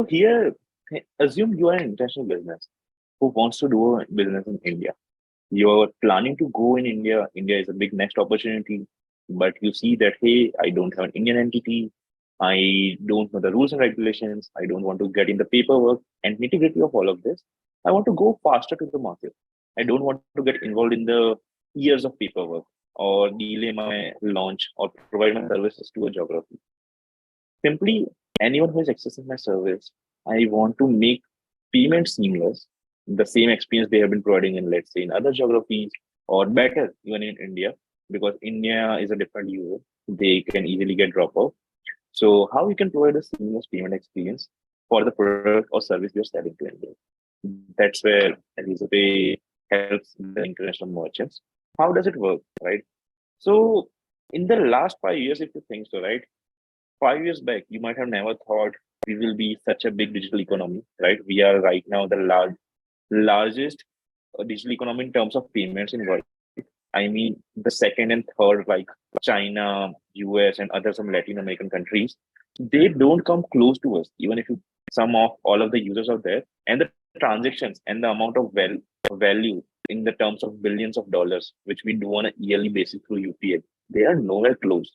Here, assume you are an international business who wants to do a business in India. You're planning to go in India. India is a big next opportunity, but you see that, hey, I don't have an Indian entity. I don't know the rules and regulations. I don't want to get in the paperwork and nitty-gritty of all of this. I want to go faster to the market. I don't want to get involved in the years of paperwork or delay my launch or provide my services to a geography. Simply, anyone who is accessing my service, I want to make payment seamless, the same experience they have been providing in, let's say, in other geographies or better, even in India, because India is a different user. They can easily get drop off. So, how we can provide a seamless payment experience for the product or service we are selling to India? That's where Razorpay helps the international merchants. How does it work, right? So, in the last 5 years, if you think so, right? 5 years back, you might have never thought we will be such a big digital economy, right? We are right now the largest digital economy in terms of payments in world. I mean, the second and third, like China, US, and other some Latin American countries, they don't come close to us. Even if you sum of all of the users out there and the transactions and the amount of value in the terms of billions of dollars, which we do on a yearly basis through UPI, they are nowhere close.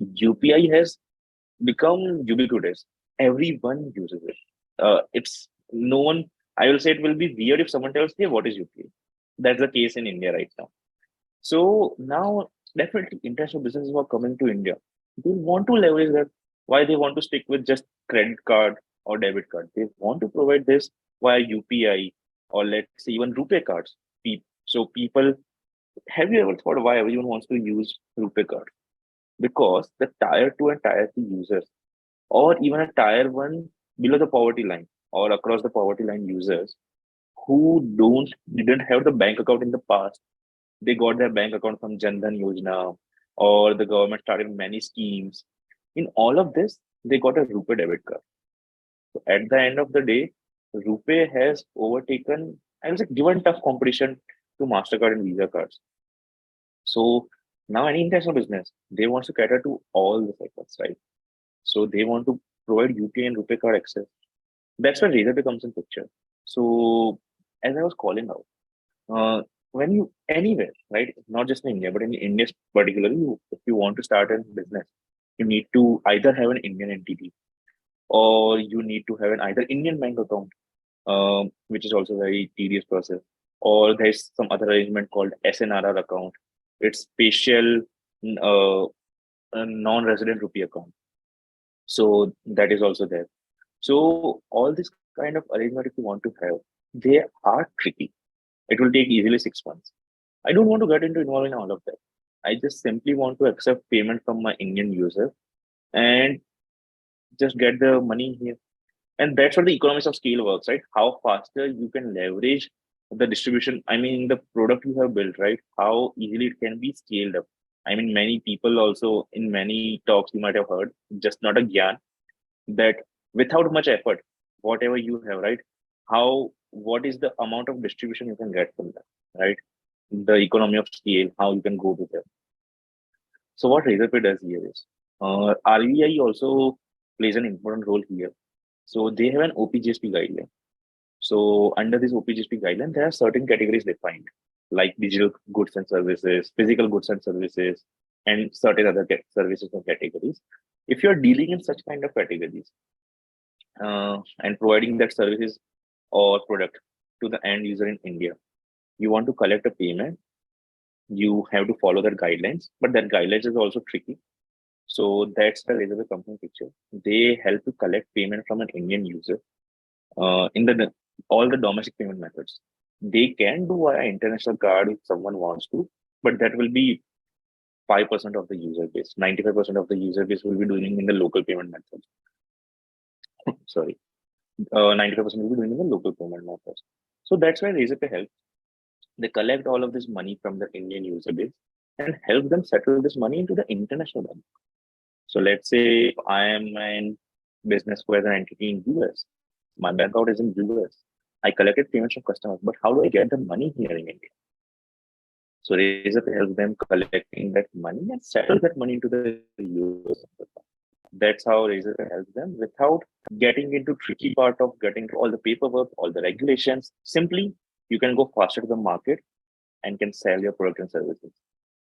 UPI has become ubiquitous. Everyone uses it. It's no one. I will say it will be weird if someone tells, "Hey, what is UPI?" That's the case in India right now. So now, definitely, international businesses who are coming to India, they want to leverage that. Why they want to stick with just credit card or debit card? They want to provide this via UPI or let's say even RuPay cards. So people, have you ever thought why everyone wants to use RuPay card? Because the tier two and tier three users or even a tier one below the poverty line or across the poverty line users who don't didn't have the bank account in the past. They got their bank account from Jan Dhan Yojana or the government started many schemes. In all of this, they got a RuPay debit card. So at the end of the day, RuPay has overtaken, I would say, given tough competition to MasterCard and Visa cards. So now any international business, they want to cater to all the segments, right? So they want to provide UPI and RuPay card access. That's where Razor becomes in picture. So as I was calling out, when you anywhere, right, not just in India, but in India particularly, if you want to start a business, you need to either have an Indian entity or you need to have an either Indian bank account, which is also a very tedious process, or there's some other arrangement called SNRR account. It's special uh, non-resident rupee account. So that is also there. So all this kind of arrangement, if you want to have, they are tricky. It will take easily 6 months. I don't want to get into involved in all of that. I just simply want to accept payment from my Indian user and just get the money here. And that's what the economics of scale works, right? How faster you can leverage the distribution. I mean, the product you have built, right? How easily it can be scaled up. I mean, many people also in many talks you might have heard, just not a gyan, that without much effort, whatever you have, right? What is the amount of distribution you can get from that, right? The economy of scale, how you can go to that. So what Razorpay does here is, RBI also plays an important role here. So they have an OPGSP guideline. So under this OPGSP guideline, there are certain categories defined, like digital goods and services, physical goods and services, and certain other services and categories. If you're dealing in such kind of categories and providing that services or product to the end user in India, you want to collect a payment, you have to follow that guidelines, but that guidelines is also tricky. So that's the Razorpay company picture. They help to collect payment from an Indian user in the all the domestic payment methods. They can do via international card if someone wants to, but that will be 5% of the user base. 95% of the user base will be doing in the local payment methods. Sorry, 95% will be doing in the local payment methods. So that's why Razorpay helps. They collect all of this money from the Indian user base and help them settle this money into the international bank. So let's say I am in business who has an entity in US. My bank account is in US. I collected payments from customers, but how do I get the money here in India? So Razorpay helps them collecting that money and settle that money into the US. That's how Razorpay helps them without getting into tricky part of getting all the paperwork, all the regulations. Simply, you can go faster to the market and can sell your product and services.